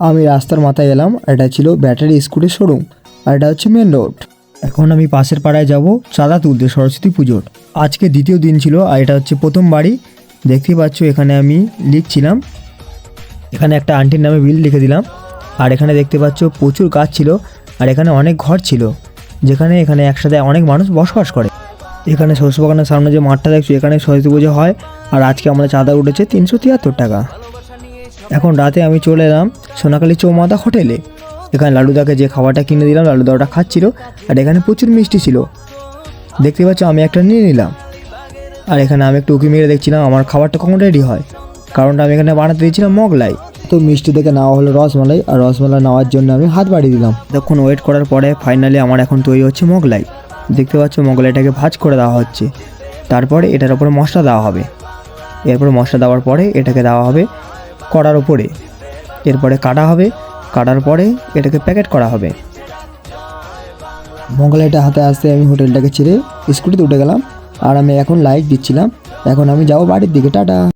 আমি রাস্তার মাথায় এলাম। এটা ছিল ব্যাটারি স্কুটির শোরুম, আর এটা হচ্ছে মেন রোড। এখন আমি পাশের পাড়ায় যাব চাঁদা তুলতে সরস্বতী পুজোর। আজকে দ্বিতীয় দিন ছিল, আর এটা হচ্ছে প্রথম বাড়ি। দেখতেই পাচ্ছ এখানে আমি লিখছিলাম, এখানে একটা আন্টির নামে বিল লিখে দিলাম। আর এখানে দেখতে পাচ্ছ প্রচুর গাছ ছিল, আর এখানে অনেক ঘর ছিল, যেখানে এখানে একসাথে অনেক মানুষ বসবাস করে। এখানে শস্য বাগানের সামনে যে মাঠটা দেখছো, এখানে সরস্বতী পুজো হয়। আর আজকে আমাদের চাঁদা উঠেছে 373 টাকা। এখন রাতে আমি চলে এলাম সোনাকালী চৌমাথা হোটেলে। এখানে লালুদাকে যে খাবারটা কিনে দিলাম, লালুদা ওটা খাচ্ছিল। আর এখানে প্রচুর মিষ্টি ছিল, দেখতে পাচ্ছ আমি একটা নিয়ে নিলাম। আর এখানে আমি একটু উঁকি মেরে দেখছিলাম আমার খাবারটা কখন রেডি হয়, কারণটা আমি এখানে বানাতে দিয়েছিলাম মোগলাই। তো মিষ্টি থেকে নেওয়া হলো রসমালাই, আর রসমালাই নেওয়ার জন্য আমি হাত বাড়িয়ে দিলাম। তখন ওয়েট করার পরে ফাইনালি আমার এখন তৈরি হচ্ছে মোগলাই। দেখতে পাচ্ছ মোগলাইটাকে ভাজ করে দেওয়া হচ্ছে, তারপরে এটার উপরে মশলা দেওয়া হবে। এরপরে মশলা দেওয়ার পরে এটাকে দেওয়া হবে কড়ার উপরে, এরপরে কাটা হবে, কাটার পরে এটাকে প্যাকেট করা হবে। মোগলাইটা হাতে আসতে আমি হোটেলটাকে ছেড়ে স্কুটিতে উঠে গেলাম, আর আমি এখন লাইট দিচ্ছিলাম। এখন আমি যাবো বাড়ির দিকে। টাটা।